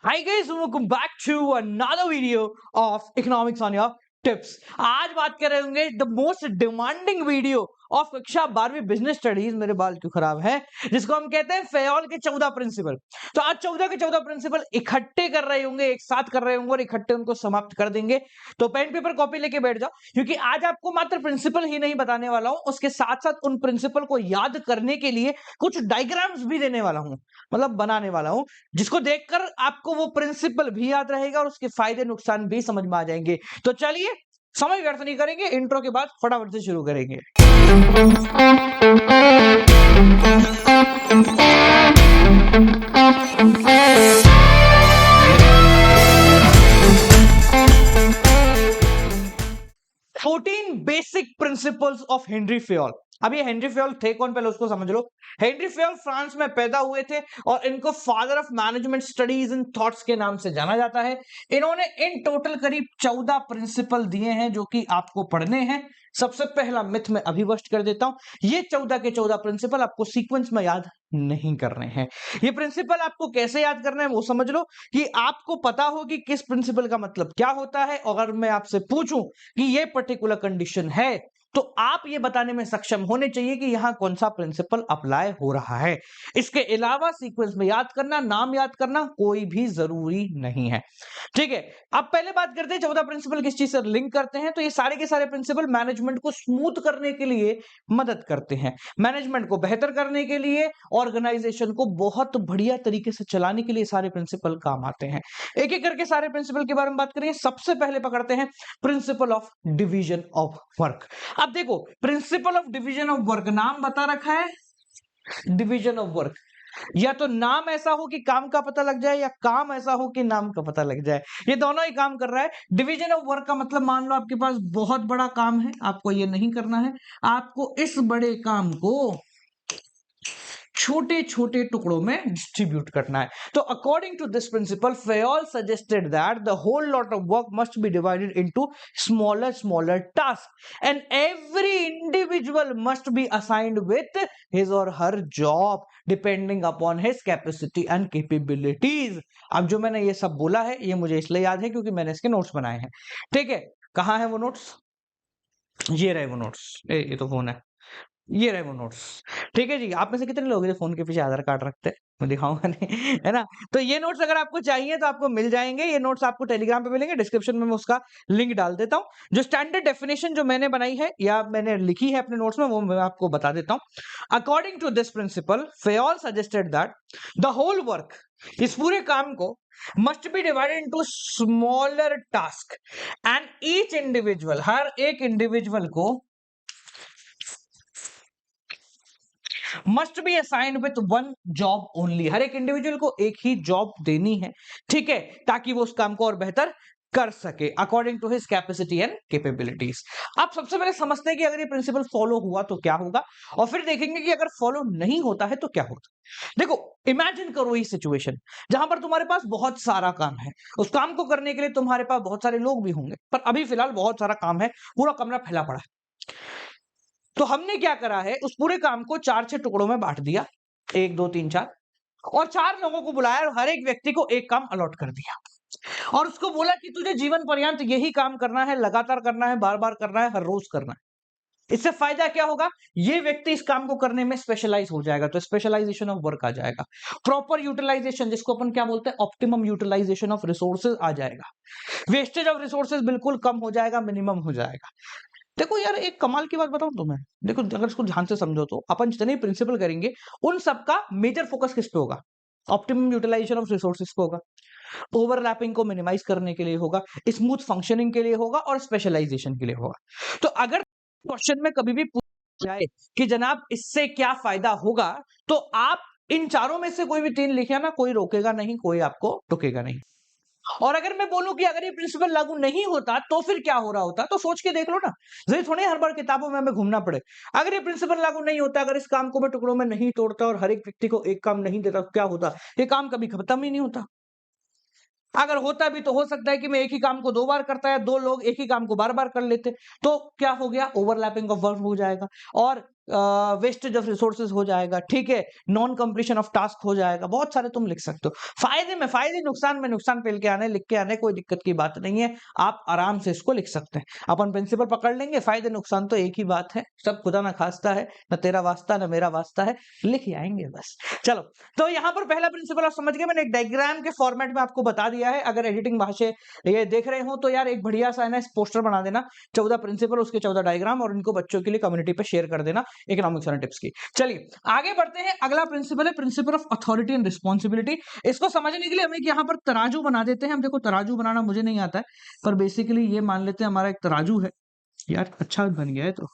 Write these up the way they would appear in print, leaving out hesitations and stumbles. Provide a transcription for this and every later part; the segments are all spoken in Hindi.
Hi guys, welcome back to another video of Economics on your tips. आज बात कर रहे होंगे the most demanding video of कक्षा 12वीं बिजनेस स्टडीज। मेरे बाल क्यों खराब है, जिसको हम कहते हैं फेयोल के 14 प्रिंसिपल। तो आज 14 के 14 प्रिंसिपल इकट्ठे कर रहे होंगे, एक साथ कर रहे होंगे और इकट्ठे उनको समाप्त कर देंगे। तो पेन पेपर कॉपी लेके बैठ जाओ, क्योंकि आज आपको मात्र प्रिंसिपल ही नहीं बताने वाला हूं, उसके साथ साथ उन प्रिंसिपल को याद करने के लिए कुछ डायग्राम्स भी देने वाला हूं, मतलब बनाने वाला हूं, जिसको देखकर आपको वो प्रिंसिपल भी याद रहेगा और उसके फायदे नुकसान भी समझ में आ जाएंगे। तो चलिए, समय व्यर्थ नहीं करेंगे, इंट्रो के बाद फटाफट से शुरू करेंगे। Fourteen basic principles of Henry Fayol. अब ये हेनरी फेयोल थे कौन, पहले उसको समझ लो। हेनरी फेयोल फ्रांस में पैदा हुए थे और इनको father of management studies and thoughts के नाम से जाना जाता है। इन्होंने इन टोटल करीब 14 प्रिंसिपल दिए हैं जो कि आपको पढ़ने हैं। सबसे पहला मिथ में अभी बस्ट कर देता हूं, ये 14 के 14 प्रिंसिपल आपको सीक्वेंस में याद नहीं करने हैं। ये प्रिंसिपल आपको कैसे याद करना है वो समझ लो, कि आपको पता हो कि किस प्रिंसिपल का मतलब क्या होता है। अगर मैं आपसे पूछूं कि ये पर्टिकुलर कंडीशन है, तो आप ये बताने में सक्षम होने चाहिए कि यहां कौन सा प्रिंसिपल अप्लाई हो रहा है। इसके अलावा सीक्वेंस में याद करना, नाम याद करना कोई भी जरूरी नहीं है। ठीक है, अब पहले बात करते हैं 14 प्रिंसिपल किस चीज से लिंक करते हैं। तो ये सारे के सारे प्रिंसिपल मैनेजमेंट को स्मूथ करने के लिए मदद करते हैं, मैनेजमेंट को बेहतर करने के लिए, ऑर्गेनाइजेशन को बहुत बढ़िया तरीके से चलाने के लिए सारे प्रिंसिपल काम आते हैं। एक एक करके सारे प्रिंसिपल के बारे में बात करेंगे। सबसे पहले पकड़ते हैं principle of division of work. अब देखो, principle of division of work नाम बता रखा है, डिवीजन ऑफ वर्क। या तो नाम ऐसा हो कि काम का पता लग जाए, या काम ऐसा हो कि नाम का पता लग जाए। ये दोनों ही काम कर रहा है। डिवीजन ऑफ वर्क का मतलब, मान लो आपके पास बहुत बड़ा काम है, आपको ये नहीं करना है, आपको इस बड़े काम को छोटे छोटे टुकड़ों में डिस्ट्रीब्यूट करना है। तो according to this principle, Fayol suggested that the whole lot of work must be divided into smaller task and every individual must be assigned with his or her job depending upon his capacity and capabilities. अब जो मैंने ये सब बोला है, ये मुझे इसलिए याद है क्योंकि मैंने इसके नोट्स बनाए हैं। ठीक है, कहां है वो नोट्स? ये रहे वो नोट्स। ये तो फोन है, ये रहे वो नोट्स। ठीक है जी, आप में से कितने लोग हैं जो फोन के पीछे आधार कार्ड रखते हैं? मैं दिखाऊंगा नहीं, है ना। तो ये नोट्स अगर आपको चाहिए तो आपको मिल जाएंगे। ये नोट्स आपको टेलीग्राम पे मिलेंगे, डिस्क्रिप्शन में मैं उसका लिंक डाल देता हूं। जो स्टैंडर्ड डेफिनेशन जो मैंने बनाई है या मैंने लिखी है अपने नोट्स में, वो मैं आपको बता देता हूं। According to this principle, Fayol suggested that the whole work, इस पूरे काम को must be divided into smaller task and each individual, हर एक इंडिविजुअल को must be assigned with one job only, हर एक इंडिविजुअल को एक ही जॉब देनी है। ठीक है, ताकि वो उस काम को और बेहतर कर सके according to his capacity and capabilities. आप सबसे पहले समझते हैं कि अगर ये प्रिंसिपल फॉलो हुआ तो क्या होगा, और फिर देखेंगे कि अगर फॉलो नहीं होता है तो क्या होता। देखो, इमेजिन करो ये सिचुएशन जहां पर तुम्हारे पास बहुत सारा काम है। उस काम को करने के लिए तुम्हारे पास बहुत सारे लोग भी होंगे, पर अभी फिलहाल बहुत सारा काम है, पूरा कमरा फैला पड़ा है। तो हमने क्या करा है, उस पूरे काम को 4-6 टुकड़ों में बांट दिया, 1 2 3 4, और 4 लोगों को बुलाया और हर एक व्यक्ति को एक काम अलॉट कर दिया, और उसको बोला कि तुझे जीवन पर्यंत यही काम करना है, लगातार करना है, बार बार करना है, हर रोज करना है। इससे फायदा क्या होगा, ये व्यक्ति इस काम को करने में स्पेशलाइज हो जाएगा, तो स्पेशलाइजेशन ऑफ वर्क आ जाएगा। प्रॉपर यूटिलाइजेशन, जिसको अपन क्या बोलते हैं, ऑप्टिमम यूटिलाइजेशन ऑफ रिसोर्सेज आ जाएगा। वेस्टेज ऑफ रिसोर्सेज बिल्कुल कम हो जाएगा, मिनिमम हो जाएगा। देखो यार, एक कमाल की बात बताऊं तुम्हें, देखो अगर इसको ध्यान से समझो तो अपन जितने प्रिंसिपल करेंगे उन सबका मेजर फोकस किस पे होगा? ऑप्टिमम यूटिलाइजेशन ऑफ रिसोर्सेज पे होगा, ओवरलैपिंग को मिनिमाइज करने के लिए होगा, स्मूथ फंक्शनिंग के लिए होगा, और स्पेशलाइजेशन के लिए होगा। तो अगर क्वेश्चन में कभी भी पूछा जाए कि जनाब इससे क्या फायदा होगा, तो आप इन चारों में से कोई भी 3 लिखिए ना, कोई रोकेगा नहीं, कोई आपको टोकेगा नहीं। और अगर मैं बोलूं कि अगर ये प्रिंसिपल लागू नहीं होता तो फिर क्या हो रहा होता, तो सोच के देख लो ना। जरूरी थोड़ी हर बार किताबों में हमें घूमना पड़े। अगर ये प्रिंसिपल लागू नहीं होता, अगर इस काम को मैं टुकड़ों में नहीं तोड़ता और हर एक व्यक्ति को एक काम नहीं देता, तो क्या होता? ये काम कभी खत्म ही नहीं होता। अगर होता भी तो हो सकता है कि मैं एक ही काम को 2 बार करता है, 2 लोग एक ही काम को बार बार कर लेते, तो क्या हो गया, ओवरलैपिंग ऑफ वर्क हो जाएगा। और वेस्टेज ऑफ रिसोर्सेज हो जाएगा, ठीक है, नॉन कंप्लीशन ऑफ टास्क हो जाएगा, बहुत सारे तुम लिख सकते हो। फायदे में फायदे, नुकसान में नुकसान पे लिख के आने कोई दिक्कत की बात नहीं है, आप आराम से इसको लिख सकते हैं। अपन प्रिंसिपल पकड़ लेंगे, फायदे नुकसान तो एक ही बात है, सब खुदा ना खास्ता है, न तेरा वास्ता न मेरा वास्ता है, लिख ही आएंगे बस। चलो, तो यहाँ पर पहला प्रिंसिपल आप समझ गए, मैंने एक डायग्राम के फॉर्मेट में आपको बता दिया है। अगर एडिटिंग भाषा ये देख रहे हो तो यार एक बढ़िया सा है ना पोस्टर बना देना, 14 प्रिंसिपल, उसके 14 डायग्राम, और इनको बच्चों के लिए कम्युनिटी पे शेयर कर देना इकोनॉमिक्स एंड टिप्स की। चलिए आगे बढ़ते हैं। अगला प्रिंसिपल है principle of authority and responsibility. इसको समझने के लिए हम एक यहाँ पर तराजू बना देते हैं। हम देखो, तराजू बनाना मुझे नहीं आता है, पर बेसिकली ये मान लेते हैं हमारा एक तराजू है। यार अच्छा बन गया है तो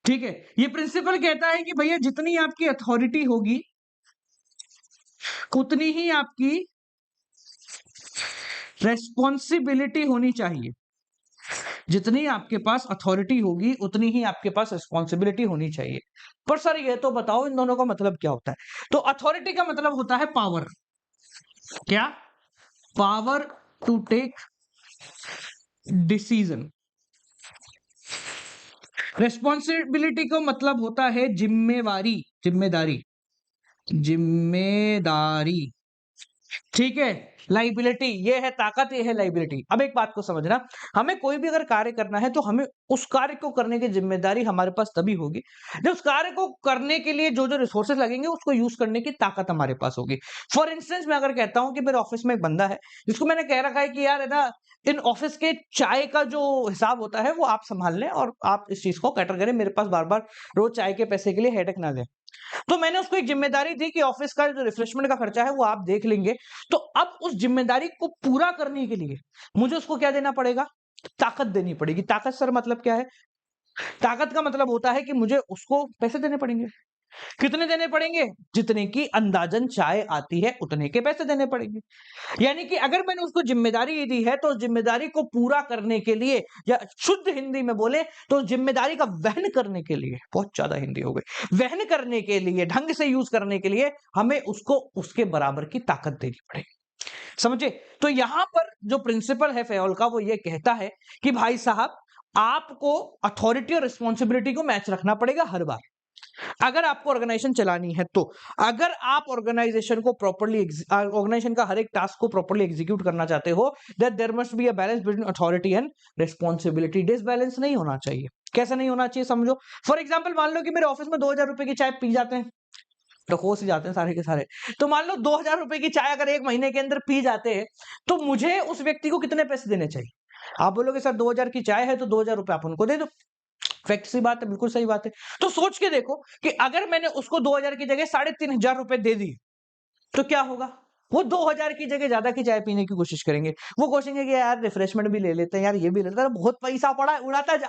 ठीक है। ये प्रिंसिपल कहता है कि भैया जितनी आपकी अथॉरिटी होगी उतनी ही आपकी रेस्पॉन्सिबिलिटी होनी चाहिए। जितनी आपके पास अथॉरिटी होगी उतनी ही आपके पास रिस्पॉन्सिबिलिटी होनी चाहिए। पर सर ये तो बताओ इन दोनों का मतलब क्या होता है? तो अथॉरिटी का मतलब होता है पावर। क्या? Power to take decision. Responsibility का मतलब होता है जिम्मेवारी, जिम्मेदारी, जिम्मेदारी, ठीक है। लाइबिलिटी ये है ताकत, ये है लाइबिलिटी। अब एक बात को समझना, हमें कोई भी अगर कार्य करना है तो हमें उस कार्य को करने की जिम्मेदारी हमारे पास तभी होगी जब उस कार्य को करने के लिए जो जो रिसोर्सेज लगेंगे उसको यूज करने की ताकत हमारे पास होगी। फॉर इंस्टेंस मैं अगर कहता हूं कि मेरे ऑफिस में एक बंदा है जिसको मैंने कह रखा है कि यार है ना, इन ऑफिस के चाय का जो हिसाब होता है वो आप संभाल लें और आप इस चीज को कैटर करें, मेरे पास बार बार रोज चाय के पैसे के लिए हेडेक ना दें। तो मैंने उसको एक जिम्मेदारी दी कि ऑफिस का जो रिफ्रेशमेंट का खर्चा है वो आप देख लेंगे। तो अब उस जिम्मेदारी को पूरा करने के लिए मुझे उसको क्या देना पड़ेगा? ताकत देनी पड़ेगी। ताकत सर मतलब क्या है? ताकत का मतलब होता है कि मुझे उसको पैसे देने पड़ेंगे। कितने देने पड़ेंगे? जितने की अंदाजन चाय आती है उतने के पैसे देने पड़ेंगे। यानी कि अगर मैंने उसको जिम्मेदारी दी है तो जिम्मेदारी को पूरा करने के लिए, या शुद्ध हिंदी में बोले तो जिम्मेदारी का वहन करने के लिए, बहुत ज्यादा हिंदी हो गई, वहन करने के लिए, ढंग से यूज करने के लिए हमें उसको उसके बराबर की ताकत देनी पड़ेगी। समझे? तो यहां पर जो प्रिंसिपल है फेयोल का वो ये कहता है कि भाई साहब आपको अथॉरिटी और रिस्पॉन्सिबिलिटी को मैच रखना पड़ेगा हर बार अगर आपको ऑर्गेनाइजेशन चलानी है। तो अगर आप ऑर्गेनाइजेशन को प्रॉपर्ली, ऑर्गेनाइजेशन का हर एक टास्क को प्रॉपर्ली एग्जीक्यूट करना चाहते हो, that there must be a balance between authority and responsibility. Disbalance नहीं होना चाहिए। कैसे नहीं होना चाहिए समझो। फॉर एग्जाम्पल मान लो कि मेरे ऑफिस में 2000 रुपए की चाय पी जाते हैं, तो होश ही जाते हैं सारे के सारे। तो मान लो 2000 रुपए की चाय अगर एक महीने के अंदर पी जाते हैं तो मुझे उस व्यक्ति को कितने पैसे देने चाहिए? आप बोलोगे सर 2000 की चाय है तो 2000 रुपए आप उनको दे दो। फैक्ट सी बात है, बिल्कुल सही बात है। तो सोच के देखो कि अगर मैंने उसको 2000 की जगह 3500 रुपए दे दिए तो क्या होगा? वो 2000 की जगह ज्यादा की चाय पीने की कोशिश करेंगे। वो कोशिशेंगे कि यार रिफ्रेशमेंट भी ले लेते हैं, यार ये भी ले लेते हैं, बहुत पैसा पड़ा है उड़ाता जा।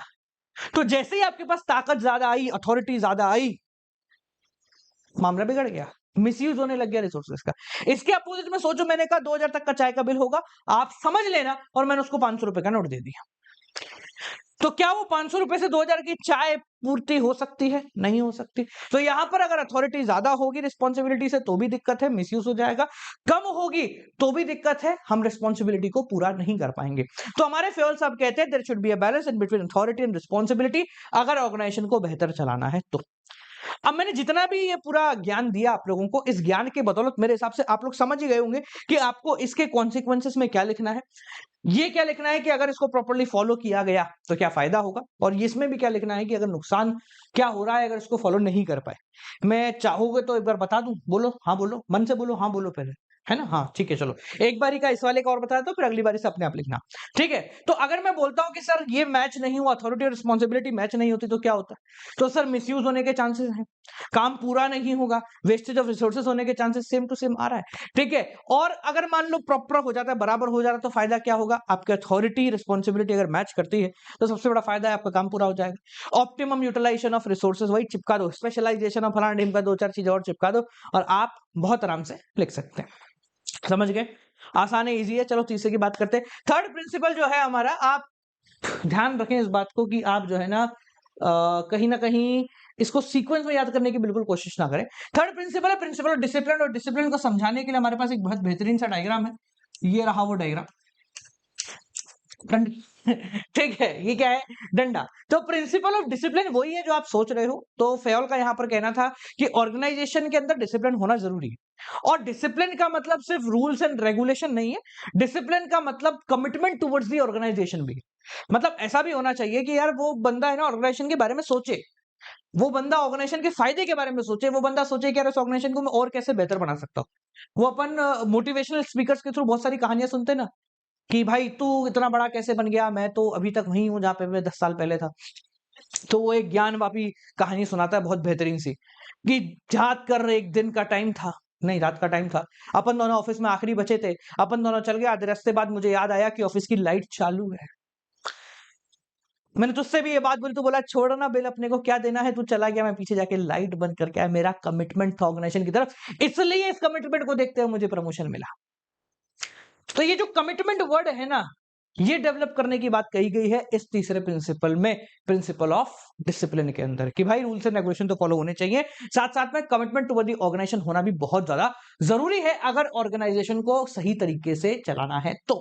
तो जैसे ही आपके पास ताकत ज्यादा आई, अथॉरिटी ज्यादा आई, मामला बिगड़ गया, मिसयूज होने लग गया रिसोर्सेज का। इसके अपोजिट में सोचो, मैंने कहा 2000 तक का चाय का बिल होगा, आप समझ लेना, और मैंने उसको 500 रुपए का नोट दे दिया। तो क्या वो 500 रुपए से 2000 की चाय पूर्ति हो सकती है? नहीं हो सकती। तो यहां पर अगर अथॉरिटी ज्यादा होगी रिस्पॉन्सिबिलिटी से तो भी दिक्कत है, मिसयूज हो जाएगा। कम होगी तो भी दिक्कत है, हम रिस्पॉन्सिबिलिटी को पूरा नहीं कर पाएंगे। तो हमारे फेयोल साहब कहते हैं there should be a balance in between authority and responsibility अगर ऑर्गेनाइजेशन को बेहतर चलाना है तो। अब मैंने जितना भी ये पूरा ज्ञान दिया आप लोगों को, इस ज्ञान के बदौलत मेरे हिसाब से आप लोग समझ ही गए होंगे कि आपको इसके कॉन्सिक्वेंसेस में क्या लिखना है। ये क्या लिखना है कि अगर इसको प्रॉपर्ली फॉलो किया गया तो क्या फायदा होगा, और इसमें भी क्या लिखना है कि अगर नुकसान क्या हो रहा है अगर इसको फॉलो नहीं कर पाए। मैं चाहूंगा तो एक बार बता दूं, बोलो हाँ बोलो, मन से बोलो हाँ बोलो पहले, है ना? हाँ ठीक है, चलो एक बारी का इस वाले का और बता दो, फिर अगली बारी से अपने आप लिखना। ठीक है, तो अगर मैं बोलता हूं कि सर ये मैच नहीं हुआ, अथॉरिटी और रिस्पॉन्सिबिलिटी मैच नहीं होती तो क्या होता है? तो सर मिसयूज होने के चांसेस हैं, काम पूरा नहीं होगा, वेस्टेज ऑफ रिसोर्सेज होने के चांसेस सेम टू सेम आ रहा है। ठीक है, और अगर मान लो प्रॉपर हो जाता है, बराबर हो जा रहा है, तो फायदा क्या होगा? आपकी अथॉरिटी रिस्पॉन्सिबिलिटी अगर मैच करती है तो सबसे बड़ा फायदा है आपका काम पूरा हो जाएगा। ऑप्टिमम यूटिलाइजेशन ऑफ रिसोर्सेज, वही चिपका दो, स्पेशलाइजेशन ऑफ फलाना ढिमका, दो चार चीजें और चिपका दो और आप बहुत आराम से लिख सकते हैं। समझ गए? आसान है, इजी है। चलो तीसरे की बात करते हैं। थर्ड प्रिंसिपल जो है हमारा, आप ध्यान रखें इस बात को कि आप जो है ना कहीं ना कहीं इसको सीक्वेंस में याद करने की बिल्कुल कोशिश ना करें। थर्ड प्रिंसिपल है प्रिंसिपल ऑफ डिसिप्लिन, और डिसिप्लिन को समझाने के लिए हमारे पास एक बहुत बेहतरीन सा डायग्राम है। ये रहा वो डायग्राम। ठीक है, ये क्या है? डंडा। तो प्रिंसिपल ऑफ डिसिप्लिन वही है जो आप सोच रहे हो। तो फेयोल का यहाँ पर कहना था कि ऑर्गेनाइजेशन के अंदर डिसिप्लिन होना जरूरी है, और डिसिप्लिन का मतलब सिर्फ रूल्स एंड रेगुलेशन नहीं है। डिसिप्लिन का मतलब कमिटमेंट टुवर्ड्स दी ऑर्गेनाइजेशन भी है। मतलब ऐसा भी होना चाहिए कि यार वो बंदा है ना ऑर्गेनाइजेशन के बारे में सोचे, वो बंदा ऑर्गेनाइजेशन के फायदे के बारे में सोचे, वो बंदा सोचे कि यार इस ऑर्गेनाइजेशन को मैं और कैसे बेहतर बना सकता हूँ। वो अपन मोटिवेशनल स्पीकर्स के थ्रू बहुत सारी कहानियां सुनते हैं ना, कि भाई तू इतना बड़ा कैसे बन गया, मैं तो अभी तक वहीं हूँ जहाँ पे मैं 10 साल पहले था। तो वो एक ज्ञानवापी कहानी सुनाता है बहुत बेहतरीन सी, कि याद कर एक दिन का टाइम था, नहीं रात का टाइम था, अपन दोनों ऑफिस में आखिरी बचे थे, अपन दोनों चल गए, आधे रास्ते बाद मुझे याद आया कि ऑफिस की लाइट चालू है। मैंने तुझसे भी ये बात बोली, तू बोला छोड़ ना बिल, अपने को क्या देना है, तू चला गया, मैं पीछे जाके लाइट बंद करके आया, मेरा कमिटमेंट था ऑर्गेनाइजेशन की तरफ, इसलिए इस कमिटमेंट को देखते हुए मुझे प्रमोशन मिला। तो ये जो कमिटमेंट वर्ड है ना, ये डेवलप करने की बात कही गई है इस तीसरे प्रिंसिपल में, प्रिंसिपल ऑफ डिसिप्लिन के अंदर, कि भाई रूल्स एंड रेगुलेशन तो फॉलो होने चाहिए, साथ साथ में कमिटमेंट टुवर्ड द ऑर्गेनाइजेशन होना भी बहुत ज्यादा जरूरी है अगर ऑर्गेनाइजेशन को सही तरीके से चलाना है तो।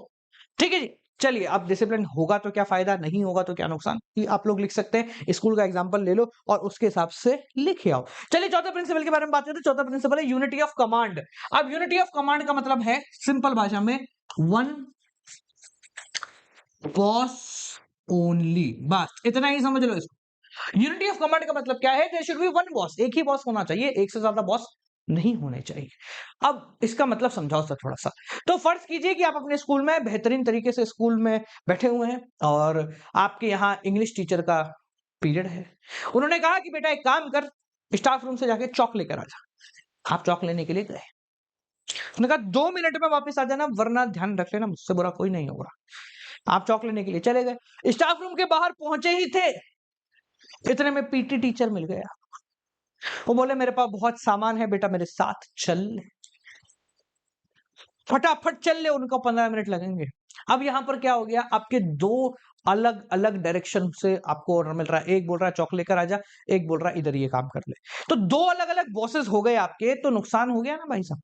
ठीक है जी, चलिए अब डिसिप्लिन होगा तो क्या फायदा, नहीं होगा तो क्या नुकसान, ये आप लोग लिख सकते हैं। स्कूल का एग्जांपल ले लो और उसके हिसाब से लिखे आओ। चलिए चौथे प्रिंसिपल के बारे में बात करते हैं। चौथा प्रिंसिपल है यूनिटी ऑफ कमांड। अब यूनिटी ऑफ कमांड का मतलब है सिंपल भाषा में वन बॉस ओनली, बस इतना ही समझ लो इसको। यूनिटी ऑफ कमांड का मतलब क्या है? There should be one boss, एक ही बॉस होना चाहिए, एक से ज्यादा बॉस नहीं होने चाहिए। अब इसका मतलब समझाओ सर थोड़ा सा। तो फर्ज कीजिए कि आप अपने स्कूल में बेहतरीन तरीके से स्कूल में बैठे हुए हैं और आपके यहाँ इंग्लिश टीचर का पीरियड है। उन्होंने कहा कि बेटा एक काम कर, स्टाफ रूम से जाके चौक लेकर आ जा। आप चौक लेने के लिए गए, उन्होंने कहा 2 मिनट में वापस आ जाना, वरना ध्यान रख लेना मुझसे बुरा कोई नहीं होगा। आप चौक लेने के लिए चले गए, स्टाफ रूम के बाहर पहुंचे ही थे, इतने में पीटी टीचर मिल गया। वो बोले मेरे पास बहुत सामान है बेटा, मेरे साथ चल, फटाफट चल ले, उनको 15 मिनट लगेंगे। अब यहां पर क्या हो गया, आपके दो अलग अलग डायरेक्शन से आपको ऑर्डर मिल रहा है, एक बोल रहा है चौक लेकर आजा, एक बोल रहा है इधर ये काम कर ले। तो दो अलग अलग बॉसेस हो गए आपके, तो नुकसान हो गया ना भाई साहब।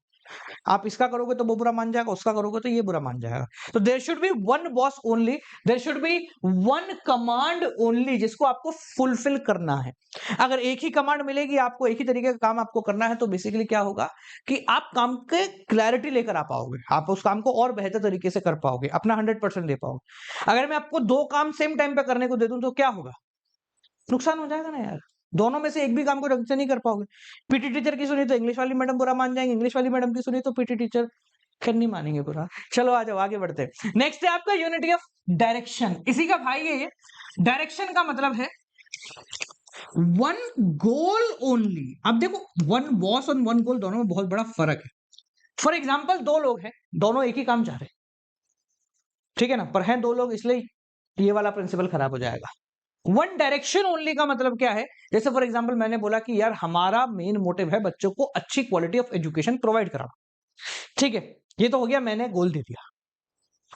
आप इसका करोगे तो वो बुरा मान जाएगा, उसका करोगे तो ये बुरा मान जाएगा। तो there should be one boss only, there should be one command only, जिसको आपको फुलफिल करना है। अगर एक ही कमांड मिलेगी आपको, एक ही तरीके का काम आपको करना है, तो बेसिकली क्या होगा कि आप काम के क्लैरिटी लेकर आ पाओगे, आप उस काम को और बेहतर तरीके से कर पाओगे, अपना 100% दे पाओगे। अगर मैं आपको दो काम सेम टाइम पे करने को दे दूं तो क्या होगा? नुकसान हो जाएगा ना यार, दोनों में से एक भी काम को ढंग से नहीं कर पाओगे। पीटी टीचर की सुनी तो इंग्लिश वाली मैडम बुरा मान जाएंगे, इंग्लिश वाली मैडम की सुनी तो पीटी टीचर फिर नहीं मानेंगे बुरा। चलो आ जाओ आगे बढ़ते हैं। नेक्स्ट है आपका यूनिटी ऑफ डायरेक्शन, इसी का भाई है ये। डायरेक्शन का मतलब है वन गोल ओनली। अब देखो वन बॉस और वन गोल दोनों में बहुत बड़ा फर्क है। फॉर एग्जाम्पल दो लोग हैं, दोनों एक ही काम चाह रहे हैं, ठीक है ना, पर हैं दो लोग, इसलिए ये वाला प्रिंसिपल खराब हो जाएगा। वन डायरेक्शन ओनली का मतलब क्या है? जैसे फॉर एग्जांपल मैंने बोला कि यार हमारा मेन मोटिव है बच्चों को अच्छी क्वालिटी ऑफ एजुकेशन प्रोवाइड कराना, ठीक है, ये तो हो गया, मैंने गोल दे दिया।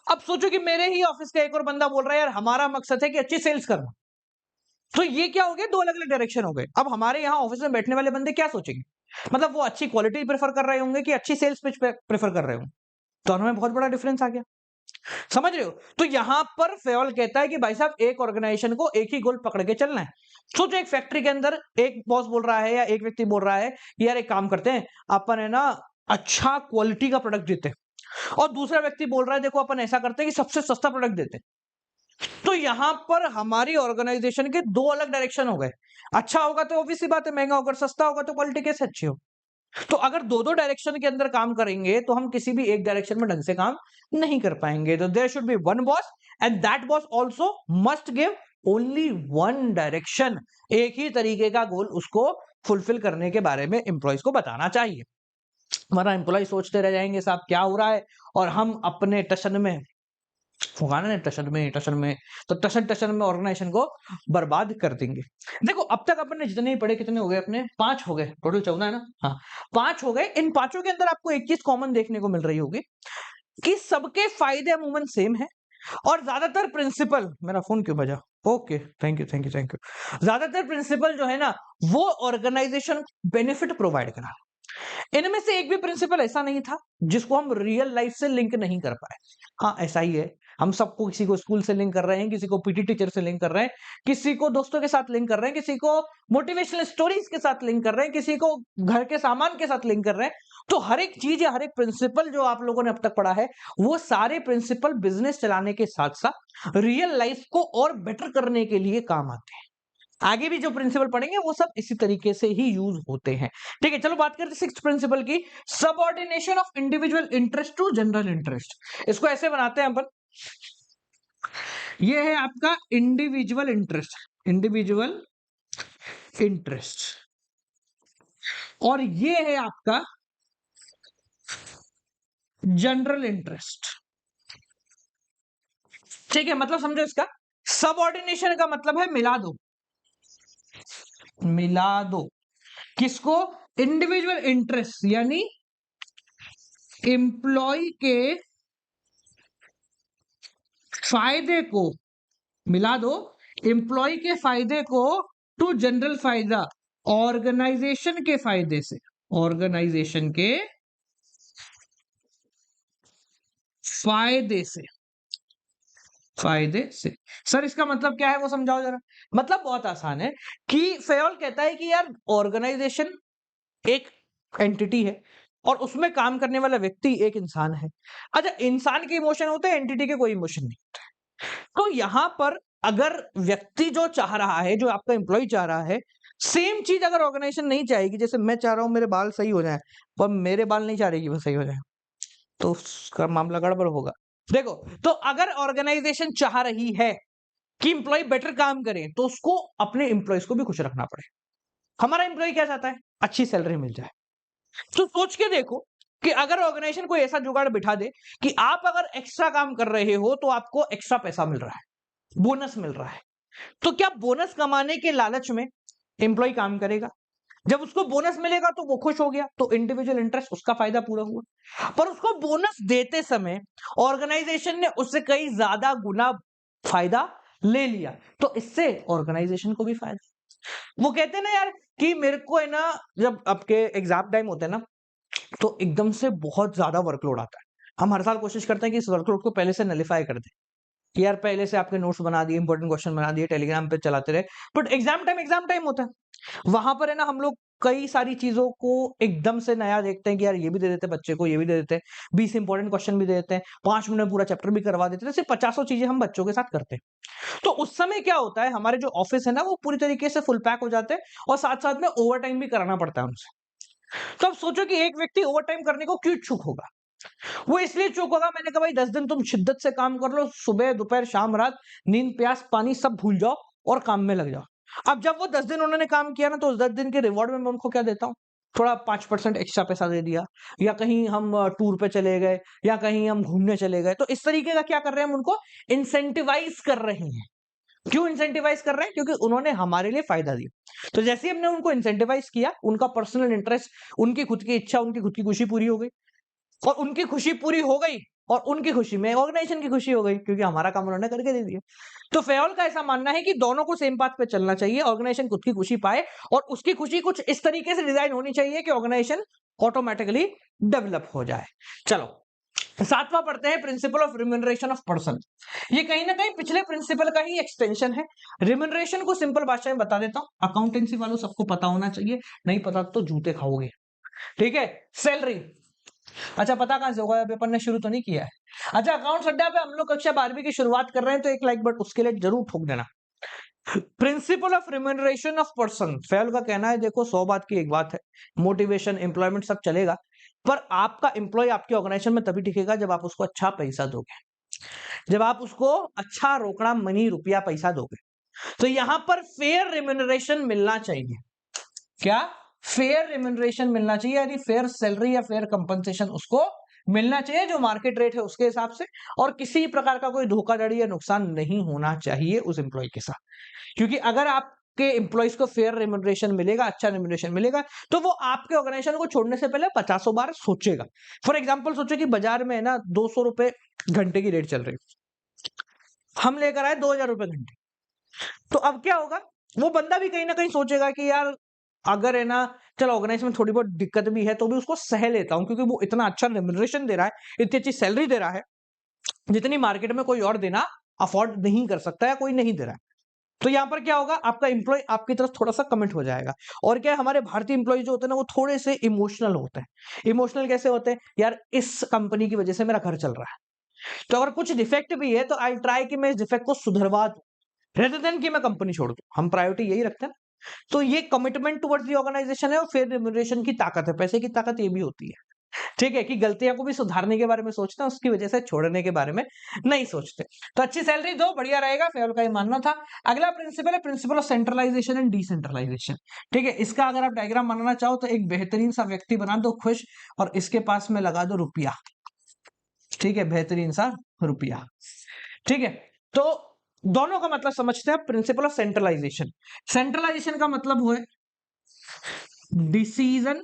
अब सोचो कि मेरे ही ऑफिस का एक और बंदा बोल रहा है यार हमारा मकसद है कि अच्छी सेल्स करना। तो ये क्या हो गया, दो अलग अलग डायरेक्शन हो गए। अब हमारे यहाँ ऑफिस में बैठने वाले बंदे क्या सोचेंगे? मतलब वो अच्छी क्वालिटी प्रेफर कर रहे होंगे कि अच्छी सेल्स पिच प्रेफर कर रहे होंगे? दोनों में बहुत बड़ा डिफरेंस आ गया, समझ रहे हो? तो यहां पर फेयोल कहता है कि भाई साहब एक ऑर्गेनाइजेशन को एक ही गोल पकड़ के चलना है। सोचो एक फैक्ट्री के अंदर एक बॉस बोल रहा है या एक व्यक्ति बोल रहा है कि यार एक काम करते हैं, अपन है ना अच्छा क्वालिटी का प्रोडक्ट देते हैं, और दूसरा व्यक्ति बोल रहा है देखो अपन ऐसा करते हैं कि सबसे सस्ता प्रोडक्ट देते हैं। तो यहां पर हमारी ऑर्गेनाइजेशन के दो अलग डायरेक्शन हो गए। अच्छा होगा तो ऑब्वियस सी बात है महंगा होगा, सस्ता होगा तो क्वालिटी कैसे अच्छी हो। तो अगर दो दो डायरेक्शन के अंदर काम करेंगे तो हम किसी भी एक डायरेक्शन में ढंग से काम नहीं कर पाएंगे। तो there should be one boss and that boss also must give only one direction, एक ही तरीके का गोल उसको फुलफिल करने के बारे में एम्प्लॉइज को बताना चाहिए, वरना एम्प्लॉय सोचते रह जाएंगे साहब क्या हो रहा है, और हम अपने टशन में होगा ना, टशन में तो टशन में ऑर्गेनाइजेशन को बर्बाद कर देंगे। देखो अब तक अपन ने जितने ही पढ़े, कितने हो गए अपने? 5 हो गए, टोटल 14 है ना? हाँ 5 हो गए। इन पांचों के अंदर आपको एक चीज कॉमन देखने को मिल रही होगी कि सबके फायदे अमूमन सेम है, और ज्यादातर प्रिंसिपल, मेरा फोन क्यों बजा, okay thank you thank you thank you, ज्यादातर प्रिंसिपल जो है ना वो ऑर्गेनाइजेशन बेनिफिट प्रोवाइड करा, इनमें से एक भी प्रिंसिपल ऐसा नहीं था जिसको हम रियल लाइफ से लिंक नहीं कर पाए। हाँ, ऐसा ही है। हम सबको, किसी को स्कूल से लिंक कर रहे हैं, किसी को पीटी टीचर से लिंक कर रहे हैं, किसी को दोस्तों के साथ लिंक कर रहे हैं, किसी को मोटिवेशनल स्टोरीज के साथ लिंक कर रहे हैं, किसी को घर के सामान के साथ लिंक कर रहे हैं। तो हर एक चीज या हर एक प्रिंसिपल जो आप लोगों ने अब तक पढ़ा है, वो सारे प्रिंसिपल बिजनेस चलाने के साथ साथ रियल लाइफ को और बेटर करने के लिए काम आते हैं। आगे भी जो प्रिंसिपल पढ़ेंगे वो सब इसी तरीके से ही यूज होते हैं। ठीक है, चलो बात करते हैं सिक्स्थ प्रिंसिपल की, subordination of individual interest to general interest. इसको ऐसे बनाते हैं अपन, ये है आपका इंडिविजुअल इंटरेस्ट, इंडिविजुअल इंटरेस्ट, और ये है आपका जनरल इंटरेस्ट। ठीक है, मतलब समझो इसका, सबऑर्डिनेशन का मतलब है मिला दो, मिला दो किसको, इंडिविजुअल इंटरेस्ट यानी एम्प्लॉय के फायदे को, मिला दो एम्प्लॉय के फायदे को टू जनरल फायदा, ऑर्गेनाइजेशन के फायदे से, ऑर्गेनाइजेशन के फायदे से, फायदे से। सर इसका मतलब क्या है वो समझाओ जरा। मतलब बहुत आसान है कि फेयोल कहता है कि यार ऑर्गेनाइजेशन एक एंटिटी है और उसमें काम करने वाला व्यक्ति एक इंसान है। अच्छा, इंसान के इमोशन होते हैं, एंटिटी के कोई इमोशन नहीं होते। तो यहां पर अगर व्यक्ति जो चाह रहा है, जो आपका एम्प्लॉय चाह रहा है, सेम चीज अगर ऑर्गेनाइजेशन नहीं चाहेगी, जैसे मैं चाह रहा हूं मेरे बाल सही हो जाए पर मेरे बाल नहीं चाह रही कि वो सही हो जाए, तो उसका मामला गड़बड़ होगा। देखो, तो अगर ऑर्गेनाइजेशन चाह रही है कि एम्प्लॉय बेटर काम करे, तो उसको अपने एम्प्लॉयज को भी खुश रखना पड़े। हमारा एम्प्लॉय क्या चाहता है, अच्छी सैलरी मिल जाए। तो सोच के देखो कि अगर ऑर्गेनाइजेशन कोई ऐसा जुगाड़ बिठा दे कि आप अगर एक्स्ट्रा काम कर रहे हो तो आपको एक्स्ट्रा पैसा मिल रहा है, बोनस मिल रहा है, तो क्या बोनस कमाने के लालच में एम्प्लॉय काम करेगा? जब उसको बोनस मिलेगा तो वो खुश हो गया, तो इंडिविजुअल इंटरेस्ट, उसका फायदा पूरा हुआ। पर उसको बोनस देते समय ऑर्गेनाइजेशन ने उससे कई ज्यादा गुना फायदा ले लिया, तो इससे ऑर्गेनाइजेशन को भी फायदा। वो कहते हैं ना यार कि मेरे को है ना, जब आपके एग्जाम टाइम होते हैं ना, तो एकदम से बहुत ज्यादा वर्कलोड आता है। हम हर साल कोशिश करते हैं कि इस वर्कलोड को पहले से नलिफाई कर दें, कि यार पहले से आपके नोट्स बना दिए, इंपॉर्टेंट क्वेश्चन बना दिए, टेलीग्राम पे चलाते रहे। बट एग्जाम टाइम होता है, वहां पर है ना हम लोग कई सारी चीजों को एकदम से नया देखते हैं कि यार ये भी दे देते हैं बच्चे को, ये भी दे देते हैं, 20 इंपॉर्टेंट क्वेश्चन भी दे देते हैं, 5 मिनट में पूरा चैप्टर भी करवा देते हैं, सिर्फ 50 चीजें हम बच्चों के साथ करते हैं। तो उस समय क्या होता है, हमारे जो ऑफिस है ना वो पूरी तरीके से फुल पैक हो जाते हैं, और साथ साथ में ओवर टाइम भी कराना पड़ता है उनसे। तो अब सोचो कि एक व्यक्ति ओवर टाइम करने को क्यों इच्छुक होगा। वो इसलिए इच्छुक होगा, मैंने कहा भाई 10 दिन तुम शिद्दत से काम कर लो, सुबह दोपहर शाम रात, नींद प्यास पानी सब भूल जाओ और काम में लग जाओ। अब जब वो 10 दिन उन्होंने काम किया ना, तो उस 10 दिन के रिवॉर्ड में मैं उनको क्या देता हूँ, थोड़ा 5% एक्स्ट्रा पैसा दे दिया, या कहीं हम टूर पे चले गए, या कहीं हम घूमने चले गए। तो इस तरीके का क्या कर रहे हैं, हम उनको इंसेंटिवाइज कर रहे हैं। क्यों इंसेंटिवाइज कर रहे हैं, क्योंकि उन्होंने हमारे लिए फायदा दिया। तो जैसे ही हमने उनको इंसेंटिवाइज किया, उनका पर्सनल इंटरेस्ट, उनकी खुद की इच्छा, उनकी खुद की खुशी पूरी हो गई, और उनकी खुशी पूरी हो गई, और उनकी खुशी में ऑर्गेनाइजेशन की खुशी हो गई, क्योंकि हमारा काम उन्होंने करके दे दिया। तो फेयोल का ऐसा मानना है कि दोनों को सेम पाथ पे चलना चाहिए, ऑर्गेनाइजेशन खुद की खुशी पाए, और उसकी खुशी कुछ इस तरीके से डिजाइन होनी चाहिए कि ऑर्गेनाइजेशन ऑटोमेटिकली डेवलप हो जाए। चलो, सातवां पढ़ते हैं, principle of remuneration of person. ये कहीं ना कहीं पिछले प्रिंसिपल का ही एक्सटेंशन है। रिम्यूनरेशन को सिंपल भाषा में बता देता हूं, अकाउंटेंसी वालों सबको पता होना चाहिए, नहीं पता तो जूते खाओगे। ठीक है, सैलरी, अच्छा पता कहां से होगा, पेपर ने शुरू तो नहीं किया है। अच्छा, अकाउंट अड्डा पे हम लोग कक्षा 12वीं की शुरुआत कर रहे हैं, तो एक लाइक बट उसके लिए जरूर ठोक देना। Principle of remuneration of person, fail का कहना है देखो 100 बात की एक बात है, मोटिवेशन एम्प्लॉयमेंट सब चलेगा, पर आपका एम्प्लॉय आपके ऑर्गेनाइजेशन में तभी टिकेगा जब आप उसको अच्छा पैसा दोगे, जब आप उसको अच्छा रोकड़ा मनी रुपया पैसा दोगे। तो यहां पर फेयर रिम्यूनरेशन मिलना चाहिए। क्या? फेयर रिम्यूनरेशन मिलना चाहिए, यानी फेयर सैलरी या फेयर कंपनसेशन उसको मिलना चाहिए, जो मार्केट रेट है उसके हिसाब से, और किसी प्रकार का कोई धोखाधड़ी या नुकसान नहीं होना चाहिए उस एम्प्लॉय के साथ। क्योंकि अगर आपके एम्प्लॉयज को फेयर रिम्यूनरेशन मिलेगा, अच्छा रिम्यूनरेशन मिलेगा, तो वो आपके ऑर्गेनाइजेशन को छोड़ने से पहले 50 बार सोचेगा। फॉर एग्जाम्पल सोचो कि बाजार में है ना 200 रुपए घंटे की रेट चल रही, हम लेकर आए 2000 रुपए घंटे, तो अब क्या होगा, वो बंदा भी कहीं ना कहीं सोचेगा कि यार अगर है ना, चलो ऑर्गेनाइजेशन में थोड़ी बहुत दिक्कत भी है तो भी उसको सह लेता हूँ, क्योंकि वो इतना अच्छा रेम्यूनरेशन दे रहा है, इतनी अच्छी सैलरी दे रहा है, जितनी मार्केट में कोई और देना अफोर्ड नहीं कर सकता या कोई नहीं दे रहा है। तो यहाँ पर क्या होगा, आपका एम्प्लॉय आपकी तरफ थोड़ा सा कमिट हो जाएगा। और क्या है, हमारे भारतीय एम्प्लॉय जो होते हैं ना, वो थोड़े से इमोशनल होते हैं। इमोशनल कैसे होते हैं, यार इस कंपनी की वजह से मेरा घर चल रहा है, तो अगर कुछ डिफेक्ट भी है तो आई ट्राई कि मैं इस डिफेक्ट को सुधरवा दूं, रेदर देन कि मैं कंपनी छोड़ दूं। हम प्रायोरिटी यही रखते हैं ना। तो ये कमिटमेंट टुवर्ड्स द ऑर्गेनाइजेशन है, और फिर रेम्यूनरेशन की ताकत है, पैसे की ताकत ये भी होती है। ठीक है, कि गलतियां को भी सुधारने के बारे में सोचते हैं, उसकी वजह से छोड़ने के बारे में नहीं सोचते। तो अच्छी सैलरी दो, बढ़िया रहेगा, फेवल का ये मानना था। अगला प्रिंसिपल है principle of centralisation and decentralisation. ठीक है, इसका अगर आप डायग्राम बनाना चाहो तो एक बेहतरीन सा व्यक्ति बना दो खुश, और इसके पास में लगा दो रुपया। ठीक है, बेहतरीन सा रुपया। ठीक है, तो दोनों का मतलब समझते हैं। प्रिंसिपल ऑफ सेंट्रलाइजेशन, सेंट्रलाइजेशन का मतलब हुआ decision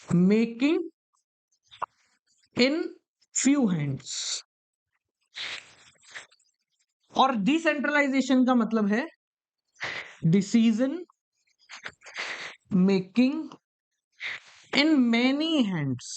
making in few hands, और डिसेंट्रलाइजेशन का मतलब है decision making in many hands.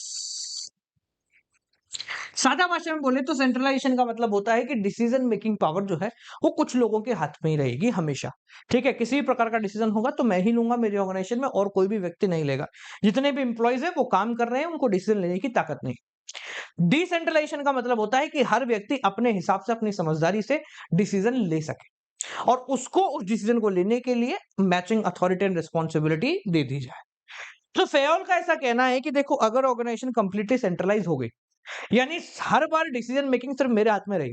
सादा भाषा में बोले तो सेंट्रलाइजेशन का मतलब होता है कि डिसीजन मेकिंग पावर जो है वो कुछ लोगों के हाथ में ही रहेगी हमेशा। ठीक है, किसी भी प्रकार का डिसीजन होगा तो मैं ही लूंगा मेरे ऑर्गेनाइजेशन में, और कोई भी व्यक्ति नहीं लेगा। जितने भी इंप्लॉइज है वो काम कर रहे हैं, उनको डिसीजन लेने की ताकत नहीं। डिसेंट्रलाइजेशन का मतलब होता है कि हर व्यक्ति अपने हिसाब से, अपनी समझदारी से डिसीजन ले सके, और उसको उस डिसीजन को लेने के लिए मैचिंग अथॉरिटी एंड रिस्पॉन्सिबिलिटी दे दी जाए। तो फेयोल का ऐसा कहना है कि देखो, अगर ऑर्गेनाइजेशन कंप्लीटली सेंट्रलाइज हो गई, यानी हर बार डिसीजन मेकिंग सिर्फ मेरे हाथ में रही,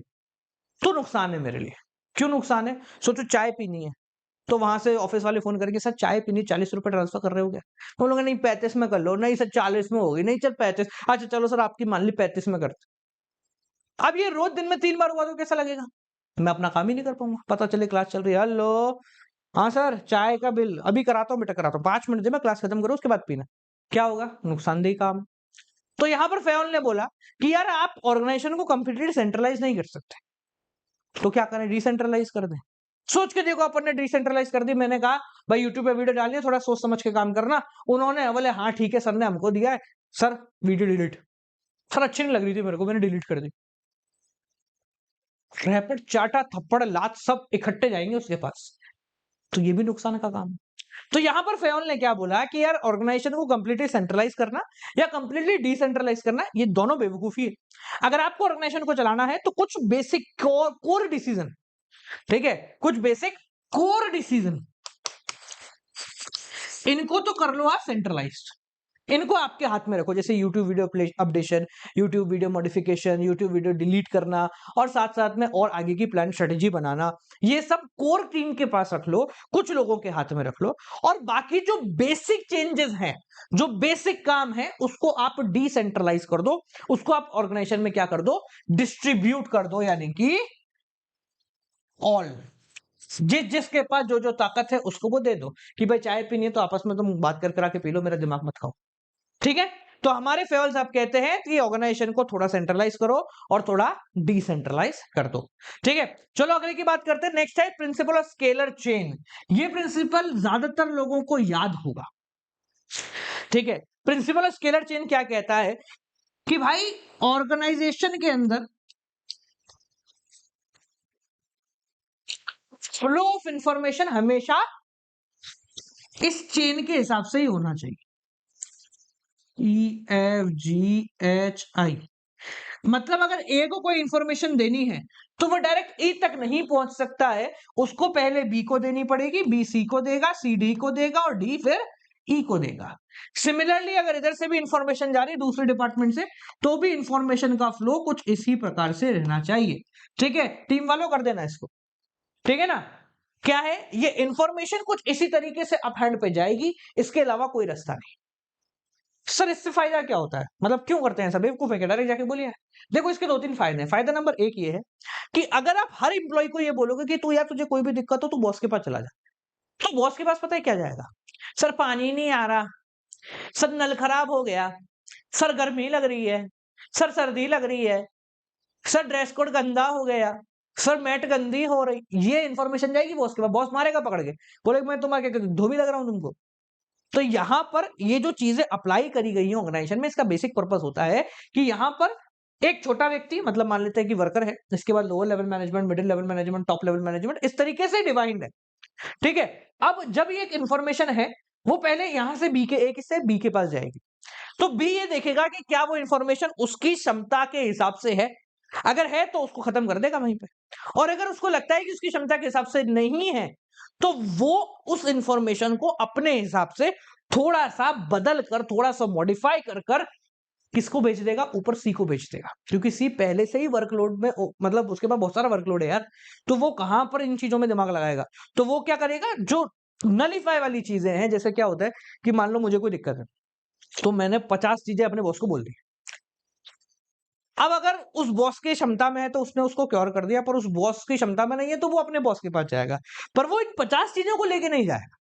तो नुकसान है मेरे लिए। क्यों नुकसान है, सोचो चाय पीनी है, तो वहां से ऑफिस वाले फोन करके, सर चाय पीनी, 40 रुपए ट्रांसफर कर रहे हो क्या? तो लोग नहीं 35 में कर लो, नहीं सर 40 में होगी, नहीं चल 35, अच्छा चलो सर आपकी मान ली 35 में करते। अब ये रोज दिन में 3 बार हुआ तो कैसा लगेगा, मैं अपना काम ही नहीं कर पाऊंगा। पता चले क्लास चल रही है, हेलो हाँ सर चाय का बिल अभी कराता हूँ बेटा, कराता हूँ 5 मिनट दे, मैं क्लास खत्म करूँ उसके बाद पीना, क्या होगा, नुकसानदेह काम। तो यहां पर फेयोल ने बोला कि यार आप ऑर्गेनाइजेशन को कंप्लीटली सेंट्रलाइज नहीं कर सकते, तो क्या करें, डिसेंट्रलाइज कर दें। सोच के देखो, अपन ने डिसेंट्रलाइज कर दी, मैंने कहा भाई यूट्यूब पे वीडियो डालिए, थोड़ा सोच समझ के काम करना। उन्होंने बोले हाँ ठीक है, सर ने हमको दिया है, सर वीडियो डिलीट, सर अच्छी नहीं लग रही थी मेरे को, मैंने डिलीट कर दी। रैपट चाटा थप्पड़ लात सब इकट्ठे जाएंगे उसके पास, तो ये भी नुकसान का काम है। तो यहां पर फेयोल ने क्या बोला कि यार ऑर्गेनाइजेशन को कंप्लीटली सेंट्रलाइज करना या कंप्लीटली डिसेंट्रलाइज करना, ये दोनों बेवकूफी है। अगर आपको ऑर्गेनाइजेशन को चलाना है तो कुछ बेसिक कोर डिसीजन, ठीक है, कुछ बेसिक कोर डिसीजन, इनको तो कर लो आप सेंट्रलाइज्ड, इनको आपके हाथ में रखो, जैसे YouTube video updation, YouTube video modification, YouTube video delete करना, और साथ साथ में और आगे की प्लान स्ट्रेटेजी बनाना, ये सब कोर टीम के पास रख लो, कुछ लोगों के हाथ में रख लो। और बाकी जो बेसिक चेंजेस हैं, जो बेसिक काम है, उसको आप डिसेंट्रलाइज कर दो, उसको आप ऑर्गेनाइजेशन में क्या कर दो, डिस्ट्रीब्यूट कर दो, यानी कि ऑल, जिसके पास जो जो ताकत है उसको वो दे दो, कि भाई चाय पीनी है तो आपस में तुम बात कर करा के पी लो, मेरा दिमाग मत खाओ। ठीक है, तो हमारे फेवल साहब कहते हैं कि ऑर्गेनाइजेशन को थोड़ा सेंट्रलाइज करो और थोड़ा डिसेंट्रलाइज कर दो। ठीक है, चलो अगले की बात करते हैं। नेक्स्ट है प्रिंसिपल ऑफ स्केलर चेन। ये प्रिंसिपल ज्यादातर लोगों को याद होगा। ठीक है, प्रिंसिपल ऑफ स्केलर चेन क्या कहता है कि भाई ऑर्गेनाइजेशन के अंदर फ्लो ऑफ इंफॉर्मेशन हमेशा इस चेन के हिसाब से ही होना चाहिए, EFGHI। मतलब अगर ए को कोई इंफॉर्मेशन देनी है तो वो डायरेक्ट ए तक नहीं पहुंच सकता है, उसको पहले बी को देनी पड़ेगी, बी सी को देगा, सी डी को देगा, और डी फिर ई को देगा। सिमिलरली अगर इधर से भी इंफॉर्मेशन जा रही है दूसरे डिपार्टमेंट से, तो भी इंफॉर्मेशन का फ्लो कुछ इसी प्रकार से रहना चाहिए। ठीक है, टीम वालों कर देना इसको, ठीक है ना। क्या है, ये इंफॉर्मेशन कुछ इसी तरीके से अप हैंड पे जाएगी, इसके अलावा कोई रास्ता नहीं। सर इससे फायदा क्या होता है, मतलब क्यों करते हैं सब, बेवकूफ है क्या, डायरेक्ट जाके बोलिए। देखो इसके 2-3 फायदे हैं। फायदा नंबर 1 ये है कि अगर आप हर इंप्लॉय को ये बोलोगे कि तू यार तुझे कोई भी दिक्कत हो तो बॉस के पास चला जा, तो बॉस के पास पता है क्या जाएगा, सर पानी नहीं आ रहा, सर नल खराब हो गया, सर गर्मी लग रही है, सर सर्दी लग रही है, सर ड्रेस कोड गंदा हो गया, सर मैट गंदी हो रही, ये इन्फॉर्मेशन जाएगी बॉस के पास, बॉस मारेगा पकड़ के, बोले मैं तुम्हारे क्या धोबी लग रहा हूं तुमको। तो यहां पर ये जो चीजें अप्लाई करी गई है ऑर्गेनाइजेशन में, इसका बेसिक पर्पस होता है कि यहां पर एक छोटा व्यक्ति, मतलब मान लेते हैं कि वर्कर है, इसके बाद lower level management, middle level management, top level management, इस तरीके से डिवाइड है। ठीक है, अब जब ये एक इंफॉर्मेशन है, वो पहले यहां से बी के, एक से बी के पास जाएगी, तो बी ये देखेगा कि क्या वो इंफॉर्मेशन उसकी क्षमता के हिसाब से है, अगर है तो उसको खत्म कर देगा वहीं पे, और अगर उसको लगता है कि उसकी क्षमता के हिसाब से नहीं है, तो वो उस इंफॉर्मेशन को अपने हिसाब से थोड़ा सा बदल कर, थोड़ा सा मॉडिफाई कर कर किसको भेज देगा, ऊपर सी को भेज देगा, क्योंकि सी पहले से ही वर्कलोड में, मतलब उसके पास बहुत सारा वर्कलोड है यार, तो वो कहां पर इन चीजों में दिमाग लगाएगा। तो वो क्या करेगा, जो नलीफाई वाली चीजें हैं, जैसे क्या होता है कि मान लो मुझे कोई दिक्कत है, तो मैंने 50 चीजें अपने बॉस को बोल दी, अब अगर उस बॉस की क्षमता में है तो उसने उसको क्योर कर दिया, पर उस बॉस की क्षमता में नहीं है तो वो अपने बॉस के पास जाएगा, पर वो इन 50 चीजों को लेके नहीं जाएगा।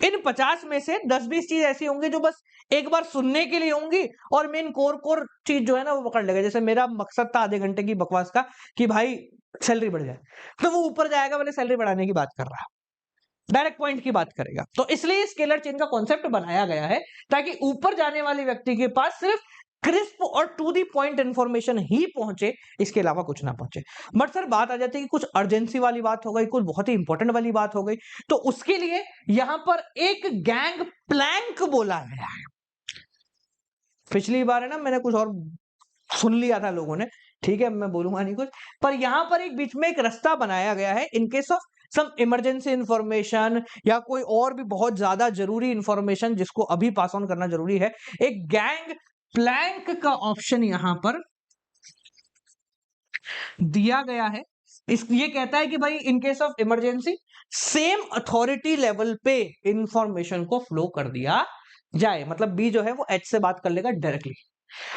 इन 50 में से 10-20 चीज ऐसी होंगी जो बस एक बार सुनने के लिए होंगी, और मेन कोर कोर चीज जो है ना वो पकड़ लेगा। जैसे मेरा मकसद था आधे घंटे की बकवास का कि भाई सैलरी बढ़ जाए, तो वो ऊपर जाएगा, मैंने सैलरी बढ़ाने की बात कर रहा, डायरेक्ट पॉइंट की बात करेगा। तो इसलिए स्केलर चेन का कॉन्सेप्ट बनाया गया है, ताकि ऊपर जाने वाले व्यक्ति के पास सिर्फ क्रिस्प और टू दी पॉइंट इंफॉर्मेशन ही पहुंचे, इसके अलावा कुछ ना पहुंचे। बट सर बात आ जाती है कि कुछ अर्जेंसी वाली बात हो गई, कुछ बहुत ही इंपॉर्टेंट वाली बात हो गई, तो उसके लिए यहां पर एक गैंग प्लैंक बोला गया है। पिछली बार है ना, मैंने कुछ और सुन लिया था लोगों ने, ठीक है मैं बोलूंगा नहीं कुछ, पर यहां पर एक बीच में एक रास्ता बनाया गया है in case of some emergency information, या कोई और भी बहुत ज्यादा जरूरी इंफॉर्मेशन जिसको अभी पास ऑन करना जरूरी है, एक गैंग प्लैंक का ऑप्शन यहां पर दिया गया है। इस ये कहता है कि भाई इन case of emergency same authority level पे इंफॉर्मेशन को फ्लो कर दिया जाए, मतलब बी जो है वो एच से बात कर लेगा डायरेक्टली।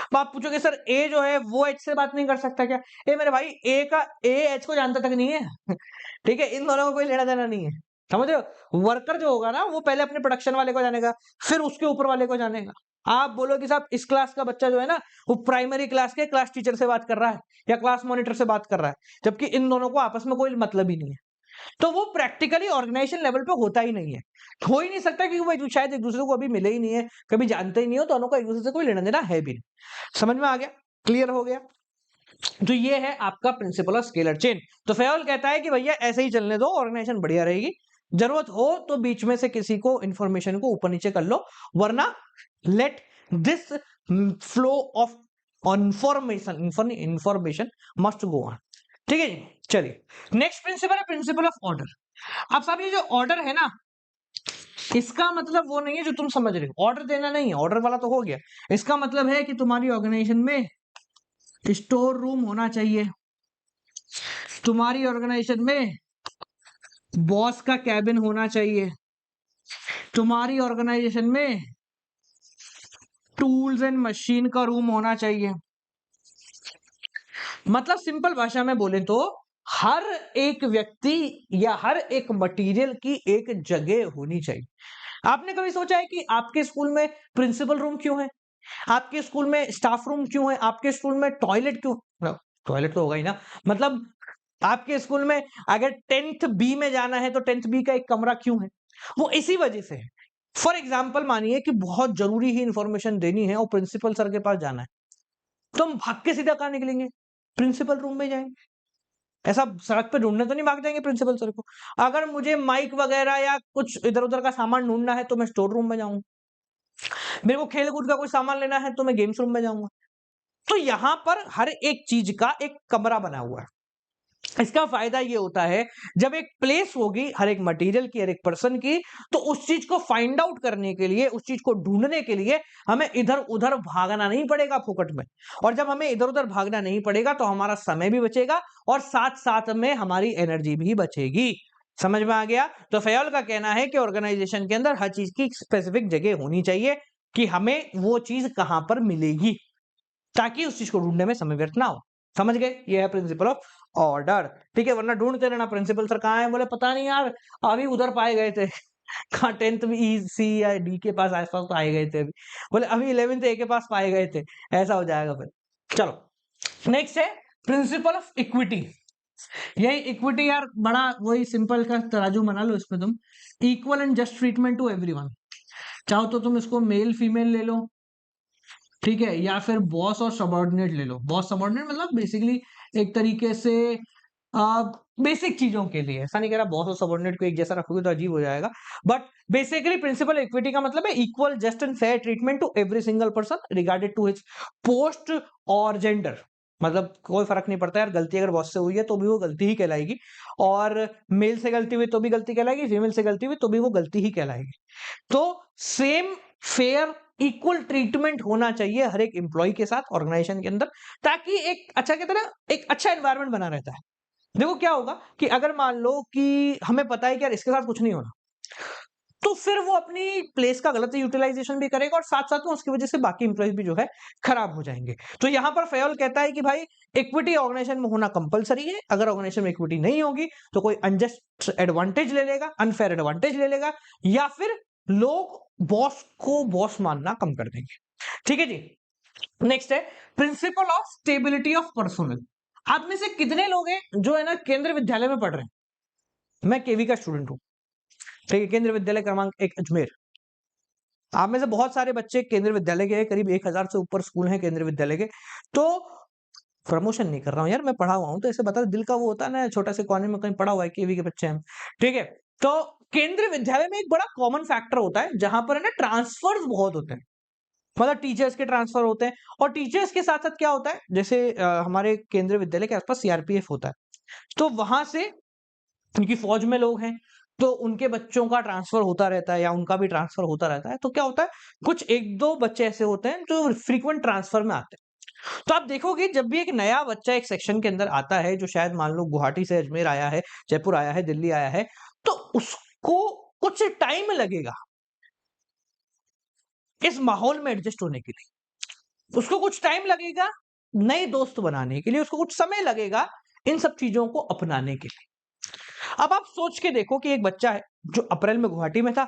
अब आप पूछोगे सर ए जो है वो एच से बात नहीं कर सकता क्या, ए मेरे भाई ए का, ए एच को जानता तक नहीं है ठीक है, इन दोनों को कोई लेना देना नहीं है, समझ रहे हो। वर्कर जो होगा ना वो पहले अपने प्रोडक्शन वाले को जानेगा, फिर उसके ऊपर वाले को जानेगा। आप बोलो कि साहब इस क्लास का बच्चा जो है ना वो प्राइमरी क्लास के क्लास टीचर से बात कर रहा है या क्लास मॉनिटर से बात कर रहा है, जबकि इन दोनों को आपस में कोई मतलब ही नहीं है, तो वो प्रैक्टिकली ऑर्गेनाइजेशन लेवल पे होता ही नहीं है, हो ही नहीं सकता, क्योंकि वो शायद एक दूसरे को अभी मिले ही नहीं है, कभी जानते ही नहीं हो, दोनों का एक दूसरे से कोई लेना देना है भी नहीं। समझ में आ गया, क्लियर हो गया। तो ये है आपका प्रिंसिपल ऑफ स्केलर चेन। तो फेयोल कहता है कि भैया ऐसे ही चलने दो, ऑर्गेनाइजेशन बढ़िया रहेगी, जरूरत हो तो बीच में से किसी को इंफॉर्मेशन को ऊपर नीचे कर लो, वरना let this flow of information must go on. ठीक है जी, चलिए नेक्स्ट प्रिंसिपल है प्रिंसिपल ऑफ ऑर्डर। अब साहब ये जो ऑर्डर है ना, इसका मतलब वो नहीं है जो तुम समझ रहे हो, ऑर्डर देना नहीं है, ऑर्डर वाला तो हो गया, इसका मतलब है कि तुम्हारी ऑर्गेनाइजेशन में स्टोर रूम होना चाहिए, तुम्हारी ऑर्गेनाइजेशन में बॉस का कैबिन होना चाहिए, तुम्हारी ऑर्गेनाइजेशन में टूल्स एंड मशीन का रूम होना चाहिए। मतलब सिंपल भाषा में बोले तो हर एक व्यक्ति या हर एक मटेरियल की एक जगह होनी चाहिए। आपने कभी सोचा है कि आपके स्कूल में प्रिंसिपल रूम क्यों है, आपके स्कूल में स्टाफ रूम क्यों है, आपके स्कूल में टॉयलेट क्यों, टॉयलेट तो होगा ही ना, मतलब आपके स्कूल में अगर 10th बी में जाना है तो 10th बी का एक कमरा क्यों है, वो इसी वजह से है। फॉर एग्जाम्पल मानिए कि बहुत जरूरी ही इंफॉर्मेशन देनी है और प्रिंसिपल सर के पास जाना है, तो हम भाग के सीधा कहां निकलेंगे, प्रिंसिपल रूम में जाएंगे, ऐसा सड़क पे ढूंढने तो नहीं भाग जाएंगे प्रिंसिपल सर को। अगर मुझे माइक वगैरह या कुछ इधर उधर का सामान ढूंढना है तो मैं स्टोर रूम में जाऊंगा, मेरे को खेल कूद का कोई सामान लेना है तो मैं गेम्स रूम में जाऊंगा। तो यहां पर हर एक चीज का एक कमरा बना हुआ है। इसका फायदा ये होता है जब एक प्लेस होगी हर एक मटेरियल की, हर एक पर्सन की, तो उस चीज को फाइंड आउट करने के लिए, उस चीज को ढूंढने के लिए हमें इधर उधर भागना नहीं पड़ेगा फुकट में, और जब हमें इधर उधर भागना नहीं पड़ेगा तो हमारा समय भी बचेगा और साथ साथ में हमारी एनर्जी भी बचेगी। समझ में आ गया। तो फयाल का कहना है कि ऑर्गेनाइजेशन के अंदर हर चीज की स्पेसिफिक जगह होनी चाहिए कि हमें वो चीज कहां पर मिलेगी, ताकि उस चीज को ढूंढने में समय व्यर्थ ना हो। समझ गए, ये है प्रिंसिपल ऑफ ऑर्डर। ठीक है, वरना ढूंढते रहना प्रिंसिपल सर कहाँ है, बोले पता नहीं यार अभी उधर पाए गए थे कहाँ 10th में ई सी या डी के पास आसपास पाए गए थे, अभी बोले अभी 11th ए के पास पाए गए थे, ऐसा हो जाएगा फिर। चलो नेक्स्ट है प्रिंसिपल ऑफ इक्विटी। यही इक्विटी यार, बड़ा वही सिंपल का तराजू बना लो इसमें तुम, equal and just treatment to everyone. चाहो तो तुम इसको मेल फीमेल ले लो, ठीक है, या फिर बॉस और सबॉर्डिनेट ले लो। बॉस सबॉर्डिनेट मतलब बेसिकली एक तरीके से बेसिक चीजों के लिए, ऐसा नहीं कह रहा बॉस और सबॉर्डिनेट को एक जैसा रखोगे तो अजीब हो जाएगा, बट बेसिकली प्रिंसिपल इक्विटी का मतलब है equal just and fair treatment to every single person regarded to his post और जेंडर। मतलब कोई फर्क नहीं पड़ता यार, गलती अगर बॉस से हुई है तो भी वो गलती ही कहलाएगी, और मेल से गलती हुई तो भी गलती कहलाएगी, फीमेल से गलती हुई तो भी वो गलती ही कहलाएगी। तो सेम फेयर इक्वल ट्रीटमेंट होना चाहिए हर एक एम्प्लॉय के साथ ऑर्गेनाइजेशन के अंदर, ताकि एक अच्छा कहते हैं ना, एक अच्छा एनवायरनमेंट बना रहता है। देखो क्या होगा कि अगर मान लो कि हमें पता है कि यार इसके साथ कुछ नहीं होना, तो फिर वो अपनी प्लेस का गलत यूटिलाइजेशन भी करेगा और साथ साथ में उसकी वजह से बाकी इंप्लॉइज भी जो है खराब हो जाएंगे। तो यहां पर फयोल कहता है कि भाई इक्विटी ऑर्गेनाइजेशन में होना कंपलसरी है, अगर ऑर्गेनाइजेशन में इक्विटी नहीं होगी तो कोई अनजस्ट एडवांटेज ले लेगा, अनफेयर एडवांटेज ले लेगा, या फिर लोग बॉस को बॉस मानना कम कर देंगे। ठीक है जी। नेक्स्ट है principle of stability of personal. आप में से कितने लोग हैं जो है ना केंद्रीय विद्यालय में पढ़ रहे हैं? मैं केवी का स्टूडेंट हूं, ठीक है, केंद्रीय विद्यालय क्रमांक 1 अजमेर। आप में से बहुत सारे बच्चे केंद्रीय विद्यालय के, करीब 1000 से ऊपर स्कूल हैं केंद्रीय विद्यालय के। तो प्रमोशन नहीं कर रहा हूं यार, मैं पढ़ा हुआ हूं, तो ऐसे बता, दिल का वो होता है ना, छोटा से कॉलेज में कहीं पढ़ा हुआ है, केवी के बच्चे हैं, ठीक है। तो केंद्रीय विद्यालय में एक बड़ा कॉमन फैक्टर होता है जहां पर है ना ट्रांसफर्स बहुत होते हैं, मतलब टीचर्स के ट्रांसफर होते हैं, और टीचर्स के साथ साथ क्या होता है, जैसे हमारे केंद्रीय विद्यालय के आसपास सीआरपीएफ होता है, तो वहां से उनकी फौज में लोग हैं, तो उनके बच्चों का ट्रांसफर होता रहता है या उनका भी ट्रांसफर होता रहता है। तो क्या होता है, कुछ एक दो बच्चे ऐसे होते हैं जो फ्रीक्वेंट ट्रांसफर में आते हैं। तो आप देखोगे जब भी एक नया बच्चा एक सेक्शन के अंदर आता है, जो शायद मान लो गुवाहाटी से अजमेर आया है, जयपुर आया है, दिल्ली आया है, तो उसको कुछ टाइम लगेगा इस माहौल में एडजस्ट होने के लिए, उसको कुछ टाइम लगेगा नए दोस्त बनाने के लिए, उसको कुछ समय लगेगा इन सब चीजों को अपनाने के लिए। अब आप सोच के देखो कि एक बच्चा है जो अप्रैल में गुवाहाटी में था,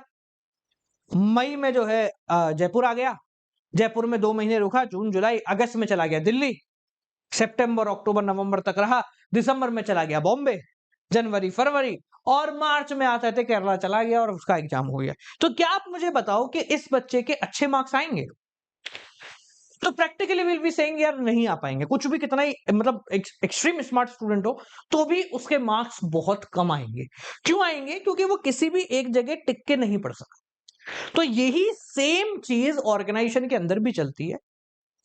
मई में जो है जयपुर आ गया, जयपुर में 2 महीने रुका, जून जुलाई अगस्त में चला गया दिल्ली, सितंबर अक्टूबर नवंबर तक रहा, दिसंबर में चला गया बॉम्बे, जनवरी फरवरी, और मार्च में आते थे केरला चला गया और उसका एग्जाम हो गया। तो क्या आप मुझे बताओ कि इस बच्चे के अच्छे मार्क्स आएंगे? तो प्रैक्टिकली विल बी सेइंग यार नहीं आ पाएंगे, कुछ भी कितना ही मतलब एक्सट्रीम स्मार्ट स्टूडेंट हो तो भी उसके मार्क्स बहुत कम आएंगे। क्यों आएंगे? क्योंकि वो किसी भी एक जगह टिक के नहीं पढ़ सकता। तो यही सेम चीज ऑर्गेनाइजेशन के अंदर भी चलती है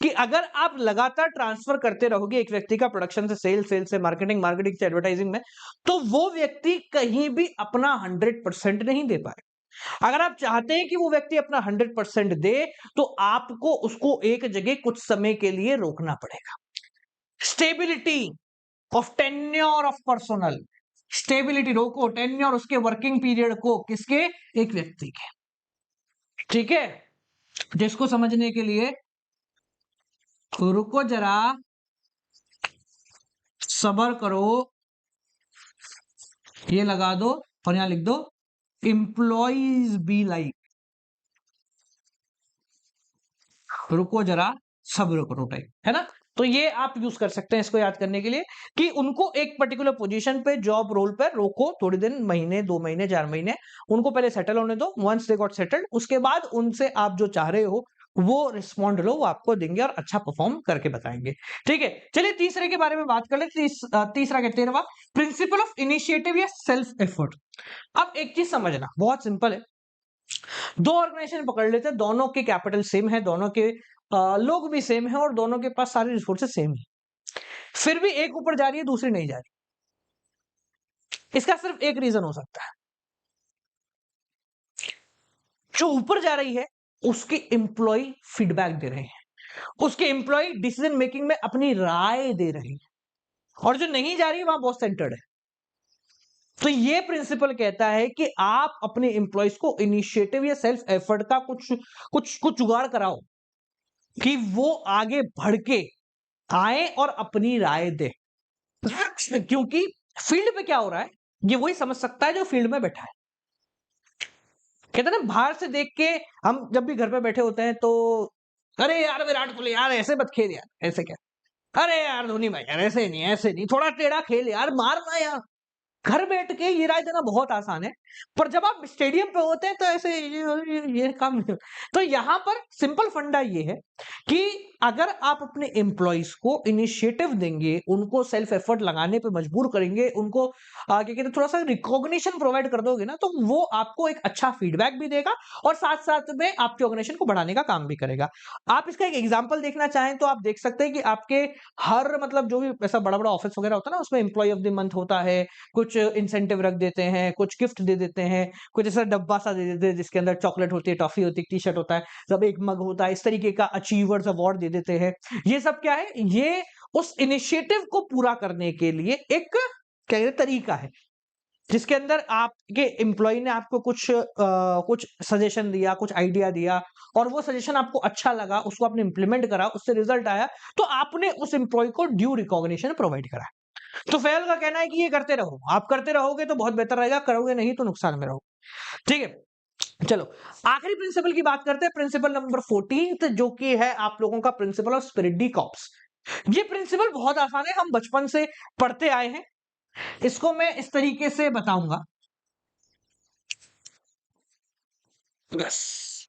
कि अगर आप लगातार ट्रांसफर करते रहोगे एक व्यक्ति का प्रोडक्शन से सेल, सेल से मार्केटिंग, मार्केटिंग से एडवर्टाइजिंग में, तो वो व्यक्ति कहीं भी अपना 100% नहीं दे पाए। अगर आप चाहते हैं कि वो व्यक्ति अपना 100% दे, तो आपको उसको एक जगह कुछ समय के लिए रोकना पड़ेगा। Stability of tenure of personal, stability रोको, टेन्योर उसके वर्किंग पीरियड को, किसके? एक व्यक्ति के। ठीक है, जिसको समझने के लिए रुको जरा, सबर करो, ये लगा दो और यहां लिख दो एम्प्लॉइज बी लाइक, रुको जरा, सब्र करो टाइप, है ना। तो ये आप यूज कर सकते हैं इसको याद करने के लिए कि उनको एक पर्टिकुलर पोजीशन पे, जॉब रोल पे रोको थोड़ी दिन, महीने, 2 महीने, 4 महीने, उनको पहले सेटल होने दो। वंस दे गॉट सेटल्ड, उसके बाद उनसे आप जो चाह रहे हो वो रिस्पॉन्ड लो, वो आपको देंगे और अच्छा परफॉर्म करके बताएंगे। ठीक है, चलिए तीसरे के बारे में बात कर ले। तीसरा क्या, 13वां, प्रिंसिपल ऑफ इनिशिएटिव या सेल्फ एफर्ट। अब एक चीज समझना बहुत सिंपल है, दो ऑर्गेनाइजेशन पकड़ लेते हैं, दोनों के कैपिटल सेम है, दोनों के लोग भी सेम है और दोनों के पास सारे रिसोर्सेज सेम है, फिर भी एक ऊपर जा रही है दूसरी नहीं जा रही। इसका सिर्फ एक रीजन हो सकता है, जो ऊपर जा रही है उसके एम्प्लॉय फीडबैक दे रहे हैं, उसके एम्प्लॉय डिसीजन मेकिंग में अपनी राय दे रहे हैं, और जो नहीं जा रही है वहां बॉस सेंटर्ड है। तो ये प्रिंसिपल कहता है कि आप अपने एम्प्लॉयज को इनिशिएटिव या सेल्फ एफर्ट का कुछ कुछ कुछ जुगाड़ कराओ कि वो आगे बढ़ के आए और अपनी राय दे। क्योंकि फील्ड पे क्या हो रहा है ये वही समझ सकता है जो फील्ड में बैठा है। कहते हैं ना, बाहर से देख के हम जब भी घर पे बैठे होते हैं तो अरे यार विराट कोहली यार ऐसे मत खेल यार, ऐसे क्या, अरे यार धोनी भाई यार ऐसे नहीं, ऐसे नहीं, थोड़ा टेढ़ा खेल यार, मारना यार। घर बैठ के ये राय देना बहुत आसान है, पर जब आप स्टेडियम पे होते हैं तो ऐसे ये काम नहीं। तो यहाँ पर सिंपल फंडा ये है कि अगर आप अपने एम्प्लॉइज को इनिशिएटिव देंगे, उनको सेल्फ एफर्ट लगाने पे मजबूर करेंगे, उनको आगे कहते थोड़ा सा रिकॉग्निशन प्रोवाइड कर दोगे ना, तो वो आपको एक अच्छा फीडबैक भी देगा और साथ साथ में आपके ऑर्गेनाइजेशन को बढ़ाने का काम भी करेगा। आप इसका एक एग्जाम्पल देखना चाहें तो आप देख सकते हैं कि आपके हर मतलब जो भी ऐसा बड़ा बड़ा ऑफिस वगैरह होता है ना, उसमें एम्प्लॉय ऑफ द मंथ होता है, कुछ इंसेंटिव रख देते हैं, कुछ गिफ्ट दे देते हैं, कुछ ऐसा डब्बा सा दे देते हैं जिसके अंदर चॉकलेट होती है, टॉफी होती है, टी शर्ट होता है, सब एक मग होता है, इस तरीके का अचीवर्स अवार्ड दे देते हैं। ये सब क्या है, ये उस इनिशिएटिव को पूरा करने के लिए एक क्या कहते हैं तरीका है, जिसके अंदर आपके एम्प्लॉय ने आपको कुछ सजेशन दिया, कुछ आइडिया दिया और वो सजेशन आपको अच्छा लगा, उसको आपने इंप्लीमेंट करा, उससे रिजल्ट आया, तो आपने उस एम्प्लॉय को ड्यू रिकॉग्निशन प्रोवाइड करा। तो फैल का कहना है कि ये करते रहो, आप करते रहोगे तो बहुत बेहतर रहेगा, करोगे नहीं तो नुकसान में रहोगे। ठीक है, चलो आखिरी प्रिंसिपल की बात करते हैं, प्रिंसिपल नंबर 14 जो कि है आप लोगों का principle of spirit D corps. ये प्रिंसिपल बहुत आसान है, हम बचपन से पढ़ते आए हैं। इसको मैं इस तरीके से बताऊंगा, yes,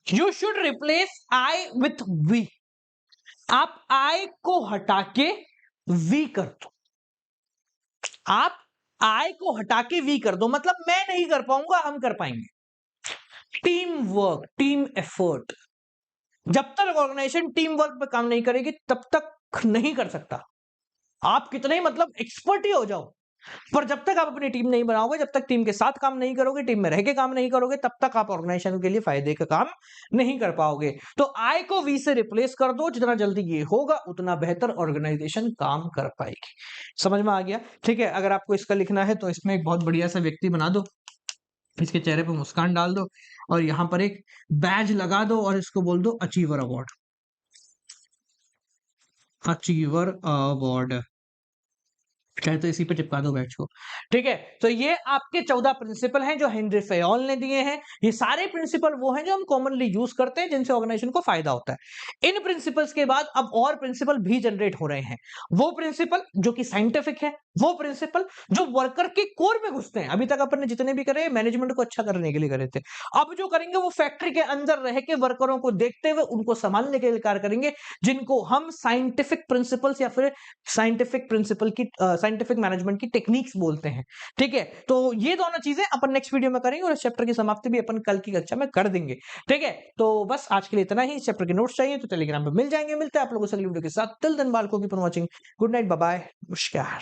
you should replace I with we. आप आई को हटा के वी कर दो, आप आई को हटा के वी कर दो, मतलब मैं नहीं कर पाऊंगा, हम कर पाएंगे। टीम वर्क, टीम एफर्ट, जब तक ऑर्गेनाइजेशन टीम वर्क पे काम नहीं करेगी तब तक नहीं कर सकता। आप कितने ही मतलब एक्सपर्ट ही हो जाओ, पर जब तक आप अपनी टीम नहीं बनाओगे, जब तक टीम के साथ काम नहीं करोगे, टीम में रह के काम नहीं करोगे, तब तक आप ऑर्गेनाइजेशन के लिए फायदे का काम नहीं कर पाओगे। तो आई को वी से रिप्लेस कर दो, जितना जल्दी ये होगा उतना बेहतर ऑर्गेनाइजेशन काम कर पाएगी। समझ में आ गया? ठीक है, अगर आपको इसका लिखना है तो इसमें एक बहुत बढ़िया सा व्यक्ति बना दो, इसके चेहरे पर मुस्कान डाल दो और यहां पर एक बैज लगा दो और इसको बोल दो अचीवर अवार्ड, अचीवर अवार्ड, चाहे तो इसी पे चिपका दो बैच को। ठीक है, तो ये आपके 14 प्रिंसिपल हैं जो हेनरी फेयोल ने दिए हैं। ये सारे प्रिंसिपल वो हैं जो हम कॉमनली यूज करते हैं, जिनसे ऑर्गेनाइजेशन को फायदा होता है। इन प्रिंसिपल्स के बाद अब और प्रिंसिपल भी जनरेट हो रहे हैं, वो प्रिंसिपल जो कि साइंटिफिक है, वो प्रिंसिपल जो वर्कर के कोर में घुसते हैं। अभी तक अपन ने जितने भी करे मैनेजमेंट को अच्छा करने के लिए करे थे, अब जो करेंगे वो फैक्ट्री के अंदर रह के वर्करों को देखते हुए उनको संभालने के लिए कार्य करेंगे, जिनको हम साइंटिफिक प्रिंसिपल्स या फिर साइंटिफिक प्रिंसिपल की साइंटिफिक मैनेजमेंट की टेक्निक्स बोलते हैं। ठीक है, तो ये दोनों चीजें अपन नेक्स्ट वीडियो में करेंगे और इस चैप्टर की समाप्ति भी अपन कल की कक्षा में कर देंगे। ठीक है, तो बस आज के लिए इतना ही। इस चैप्टर के नोट्स चाहिए तो टेलीग्राम पे मिल जाएंगे। मिलते हैं आप लोगों से अगली वीडियो के साथ। टिल देन बाल को keep on watching. Good night, bye bye, नमस्कार।